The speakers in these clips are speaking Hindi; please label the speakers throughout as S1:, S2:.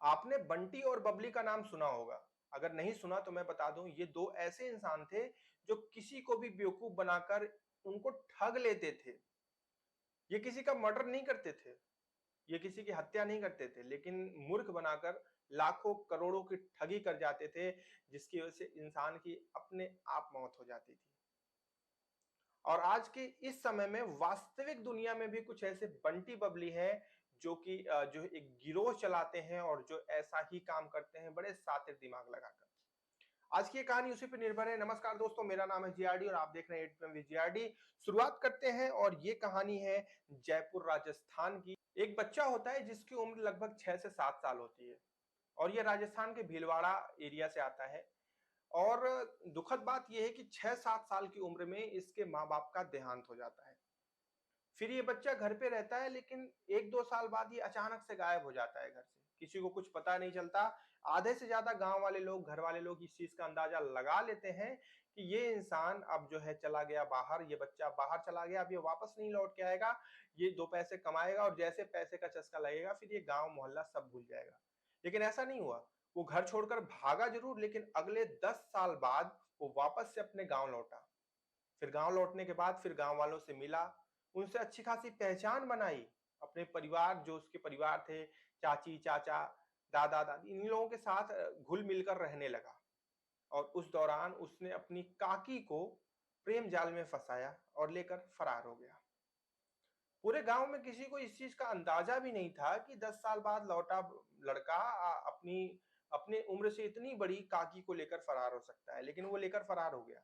S1: आपने बंटी और बबली का नाम सुना होगा। अगर नहीं सुना तो मैं बता दूं, ये दो ऐसे इंसान थे जो किसी को भी बेवकूफ बनाकर उनको ठग लेते थे। ये किसी का मर्डर नहीं करते थे, ये किसी की हत्या नहीं करते थे, लेकिन मूर्ख बनाकर लाखों करोड़ों की ठगी कर जाते थे, जिसकी वजह से इंसान की अपने आप मौत हो जाती थी। और आज के इस समय में वास्तविक दुनिया में भी कुछ ऐसे बंटी बबली हैं जो एक गिरोह चलाते हैं और जो ऐसा ही काम करते हैं बड़े शातिर दिमाग लगाकर। आज की ये कहानी उसी पर निर्भर है। नमस्कार दोस्तों, मेरा नाम है जीआरडी और आप देख रहे हैं 8 पीएम विद जीआरडी। शुरुआत करते हैं और ये कहानी है जयपुर राजस्थान की। एक बच्चा होता है जिसकी उम्र लगभग 6 से 7 साल होती है और ये राजस्थान के भीलवाड़ा एरिया से आता है। और दुखद बात यह है कि 6-7 साल की उम्र में इसके माँ-बाप का देहांत हो जाता है। फिर ये बच्चा घर पे रहता है, लेकिन 1-2 साल बाद ये अचानक से गायब हो जाता है घर से। किसी को कुछ पता नहीं चलता। आधे से ज़्यादा गाँव वाले लोग, घर वाले लोग इस चीज़ का अंदाज़ा लगा लेते हैं कि ये इंसान अब जो है चला गया बाहर, ये बच्चा बाहर चला गया, अब ये वापस नहीं लौट के आएगा। ये 2 पैसे कमाएगा और जैसे पैसे का चस्का लगेगा फिर ये गाँव मोहल्ला सब भूल जाएगा। लेकिन ऐसा नहीं हुआ। वो घर छोड़कर भागा ज़रूर, लेकिन अगले 10 साल बाद वो वापस से अपने गाँव लौटा। फिर गाँव लौटने के बाद फिर गाँव वालों से मिला, उनसे अच्छी खासी पहचान बनाई। अपने परिवार, जो उसके परिवार थे, चाची, चाचा, दादा-दादी, इन लोगों के साथ घुल-मिल कर रहने लगा। और उस दौरान उसने अपनी काकी को प्रेम जाल में फँसाया और लेकर फरार हो गया। पूरे गाँव में किसी को इस चीज़ का अंदाज़ा भी नहीं था कि 10 साल बाद लौटा लड़का अपनी अपने उम्र से इतनी बड़ी काकी को लेकर फरार हो सकता है, लेकिन वो लेकर फरार हो गया।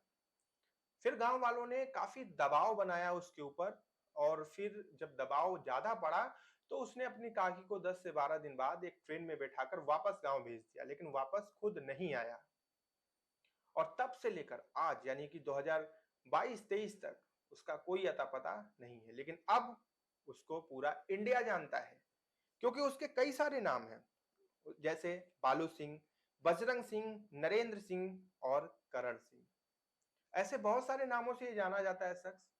S1: फिर गाँव वालों ने काफ़ी दबाव बनाया उसके ऊपर और फिर जब दबाव ज़्यादा बढ़ा, तो उसने अपनी काकी को 10 से 12 दिन बाद एक ट्रेन में बैठाकर वापस गाँव भेज दिया, लेकिन वापस खुद नहीं आया। और तब से लेकर आज यानी कि 2022-23 तक उसका कोई अता-पता नहीं है। लेकिन अब उसको पूरा इंडिया जानता है, क्योंकि उसके कई सारे नाम हैं, जैसे बालू सिंह, बजरंग सिंह, नरेंद्र सिंह और करण सिंह। ऐसे बहुत सारे नामों से ये जाना जाता है शख्स।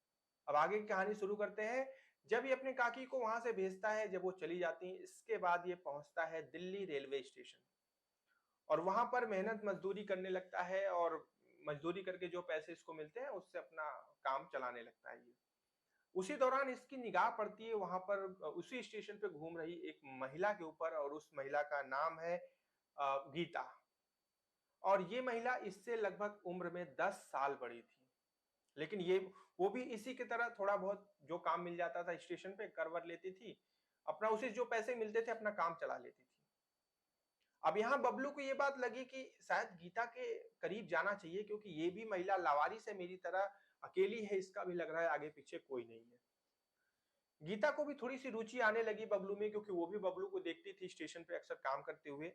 S1: अब आगे की कहानी शुरू करते हैं। जब ये अपनी काकी को वहां से भेजता है, जब वो चली जाती है, इसके बाद ये पहुंचता है दिल्ली रेलवे स्टेशन और वहां पर मेहनत मजदूरी करने लगता है और मजदूरी करके जो पैसे इसको मिलते हैं उससे अपना काम चलाने लगता है ये। उसी दौरान इसकी निगाह पड़ती है वहां पर उसी स्टेशन पे घूम रही एक महिला के ऊपर और उस महिला का नाम है गीता। और ये महिला इससे लगभग उम्र में 10 साल बड़ी थी। लेकिन ये वो भी इसी की तरह थोड़ा बहुत जो काम मिल जाता था स्टेशन पे कर-वर लेती थी। अपना उसे जो पैसे मिलते थे अपना काम चला लेती थी। अब यहाँ बबलू को ये बात लगी कि शायद गीता के करीब जाना चाहिए, क्योंकि ये भी महिला लावारिस है मेरी तरह, अकेली है, इसका भी लग रहा है आगे-पीछे कोई नहीं है। गीता को भी थोड़ी-सी रुचि आने लगी बबलू में, क्योंकि वो भी बबलू को देखती थी स्टेशन पे अक्सर काम करते हुए।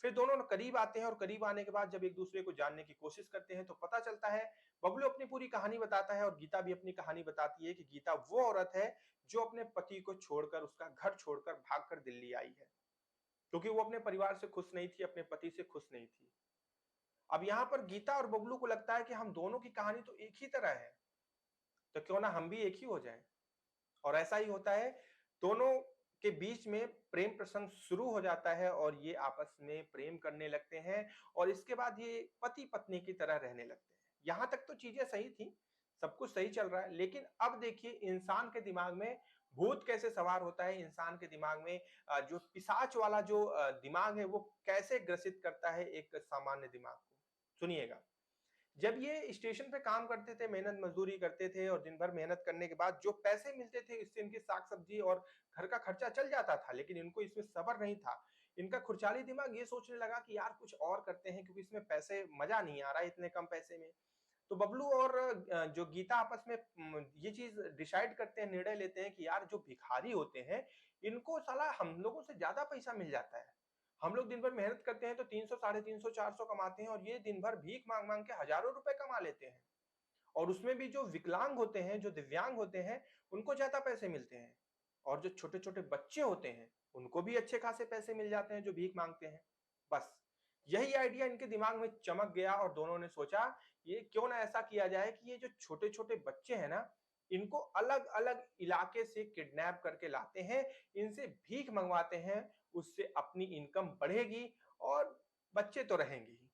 S1: फिर दोनों करीब आते हैं और करीब आने के बाद जब एक-दूसरे को जानने की कोशिश करते हैं तो पता चलता है, बबलू अपनी पूरी कहानी बताता है और गीता भी अपनी कहानी बताती है कि गीता वो औरत है जो अपने पति को छोड़कर, उसका घर छोड़कर भागकर दिल्ली आई है। क्योंकि वो अपने परिवार से खुश नहीं थी, अपने पति से खुश नहीं थी। अब यहाँ पर गीता और बबलू को लगता है कि हम दोनों की कहानी तो एक ही तरह है, तो क्यों ना हम भी एक ही हो जाएँ। और ऐसा ही होता है, दोनों के बीच में प्रेम प्रसंग शुरू हो जाता है और ये आपस में प्रेम करने लगते हैं और इसके बाद ये पति-पत्नी की तरह रहने लगते हैं। यहाँ तक तो चीज़ें सही थी, सब कुछ सही चल रहा है, लेकिन अब देखिए इंसान के दिमाग में भूत कैसे सवार होता है, इंसान के दिमाग में जो पिशाच वाला जो दिमाग है वो कैसे ग्रसित करता है एक सामान्य दिमाग को। सुनिएगा। जब ये स्टेशन पे काम करते थे, मेहनत मजदूरी करते थे और दिन भर मेहनत करने के बाद जो पैसे मिलते थे, इससे इनकी साग-सब्जी और घर का खर्चा चल जाता था, लेकिन इनको इसमें सब्र नहीं था। इनका खुरचाली दिमाग ये सोचने लगा कि यार कुछ और करते हैं, क्योंकि इसमें पैसे मज़ा नहीं आ रहा है इतने कम पैसे में। तो बबलू और जो गीता आपस में ये चीज़ डिसाइड करते हैं, निर्णय लेते हैं कि यार जो भिखारी होते हैं, इनको साला हम लोगों से ज़्यादा पैसा मिल जाता है। हम लोग दिन भर मेहनत करते हैं तो 300, साढ़े 300, 400 कमाते हैं और ये दिन भर भीख माँग-माँग के हज़ारों रुपए कमा लेते हैं। और उसमें भी जो विकलांग होते हैं, जो दिव्यांग होते हैं, उनको ज़्यादा पैसे मिलते हैं। और जो छोटे-छोटे बच्चे होते हैं, उनको भी अच्छे खासे पैसे मिल जाते हैं जो भीख माँगते हैं। बस, यही आइडिया इनके दिमाग में चमक गया और दोनों ने सोचा, ये क्यों ना ऐसा किया जाए कि ये जो छोटे-छोटे बच्चे हैं ना, इनको अलग-अलग इलाके से किडनैप करके लाते हैं, इनसे भीख मँगवाते हैं उससे अपनी इनकम बढ़ेगी और बच्चे तो रहेंगे ही।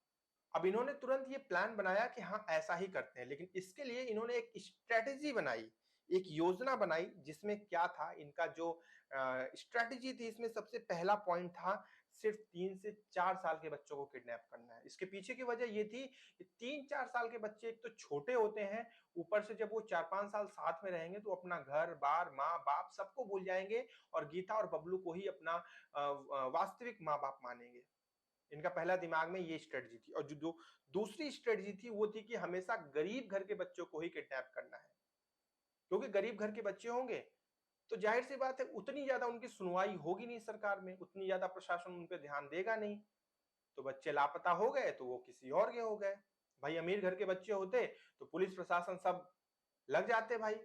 S1: अब इन्होंने तुरंत ये प्लान बनाया कि हाँ, ऐसा ही करते हैं, लेकिन इसके लिए इन्होंने एक स्ट्रैटेजी बनाई, एक योजना बनाई जिसमें क्या था इनका जो स्ट्रैटेजी थी इसमें सबसे पहला पॉइंट था सिर्फ 3 से 4 साल के बच्चों को किडनैप करना है। इसके पीछे की वजह ये थी कि 3-4 साल के बच्चे एक तो छोटे होते हैं, ऊपर से जब वो 4-5 साल साथ में रहेंगे तो अपना घर-बार, माँ-बाप सबको भूल जाएँगे और गीता और बबलू को ही अपना वास्तविक माँ-बाप मानेंगे। इनका पहला दिमाग में ये स्ट्रेटजी थी और जो दूसरी स्ट्रेटजी थी वो थी कि हमेशा गरीब घर के बच्चों को ही किडनैप करना है, क्योंकि गरीब घर के बच्चे होंगे तो जाहिर सी बात है उतनी ज्यादा उनकी सुनवाई होगी नहीं सरकार में, उतनी ज्यादा प्रशासन उन पर ध्यान देगा नहीं। तो बच्चे लापता हो गए तो वो किसी और के हो गए। भाई अमीर घर के बच्चे होते तो पुलिस प्रशासन सब लग जाते भाई,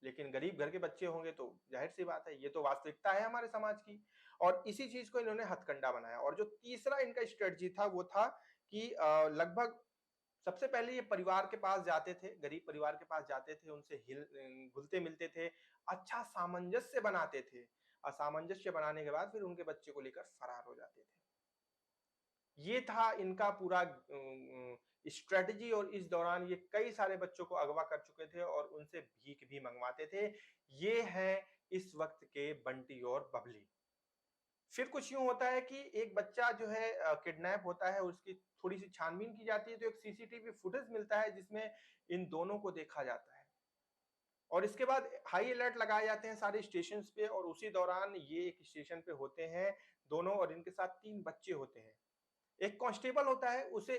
S1: लेकिन गरीब घर के बच्चे होंगे तो जाहिर सी बात है, ये तो वास्तविकता है हमारे समाज की। और इसी चीज को इन्होंने हथकंडा बनाया। और जो तीसरा इनका स्ट्रेटजी था वो था कि लगभग सबसे पहले ये परिवार के पास जाते थे, गरीब परिवार के पास जाते थे, उनसे घुलते मिलते थे, अच्छा सामंजस्य बनाते थे। असामंजस्य बनाने के बाद फिर उनके बच्चे को लेकर फरार हो जाते थे। ये था इनका पूरा स्ट्रेटजी। और इस दौरान ये कई सारे बच्चों को अगवा कर चुके थे और उनसे भीख भी मंगवाते थे। ये है इस वक्त के बंटी और बबली। फिर कुछ यूं होता है कि एक बच्चा जो है किडनैप होता है, उसकी थोड़ी सी छानबीन की जाती है तो एक सीसीटीवी फुटेज मिलता है जिसमें इन दोनों को देखा जाता है। और इसके बाद हाई अलर्ट लगाए जाते हैं सारे स्टेशन पे और उसी दौरान ये एक स्टेशन पे होते हैं दोनों और इनके साथ 3 बच्चे होते हैं। एक कांस्टेबल होता है, उसे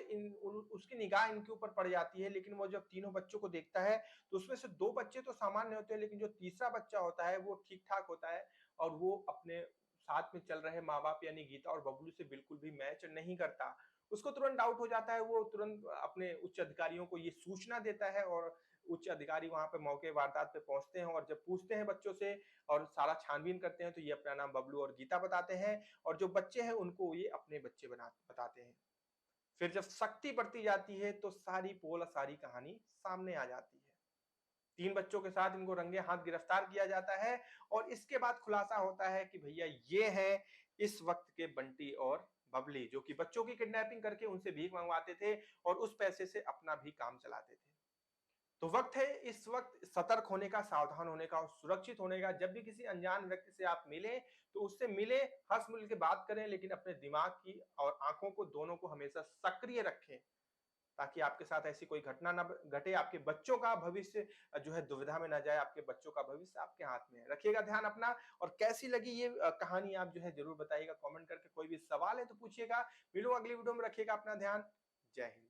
S1: उसकी निगाह इनके ऊपर पड़ जाती है, लेकिन वो जब तीनों बच्चों को देखता है तो उसमें से 2 बच्चे तो सामान्य होते हैं, लेकिन जो तीसरा बच्चा होता है वो ठीक-ठाक होता है और वो अपने साथ में चल रहे माँ-बाप यानी गीता और बबलू से बिल्कुल भी मैच नहीं करता। उसको तुरंत डाउट हो जाता है, वो तुरंत अपने उच्च अधिकारियों को ये सूचना देता है और उच्च अधिकारी वहाँ पे मौके वारदात पे पहुँचते हैं और जब पूछते हैं बच्चों से और सारा छानबीन करते हैं तो ये अपना नाम बबलू और गीता बताते हैं और जो बच्चे हैं उनको ये अपने बच्चे बताते हैं। फिर जब सख्ती बरती जाती है तो सारी पोल सारी कहानी सामने आ जाती है। 3 बच्चों के साथ इनको रंगे हाथ गिरफ्तार किया जाता है और इसके बाद खुलासा होता है कि भैया ये है इस वक्त के बंटी और बबली, जो कि बच्चों की किडनैपिंग करके उनसे भीख मंगवाते थे और उस पैसे से अपना भी काम चलाते थे। तो वक्त है इस वक्त सतर्क होने का, सावधान होने का और सुरक्षित होने का। जब भी किसी अनजान व्यक्ति से आप मिलें तो उससे मिले, हंस मिल के बात करें, लेकिन अपने दिमाग की और आंखों को दोनों को हमेशा सक्रिय रखें ताकि आपके साथ ऐसी कोई घटना ना घटे, आपके बच्चों का भविष्य जो है दुविधा में ना जाए। आपके बच्चों का भविष्य आपके हाथ में है। रखिएगा ध्यान अपना। और कैसी लगी ये कहानी आप जो है जरूर बताइएगा कमेंट करके। कोई भी सवाल है तो पूछिएगा। मिलो अगली वीडियो में। रखिएगा अपना ध्यान। जय हिंद।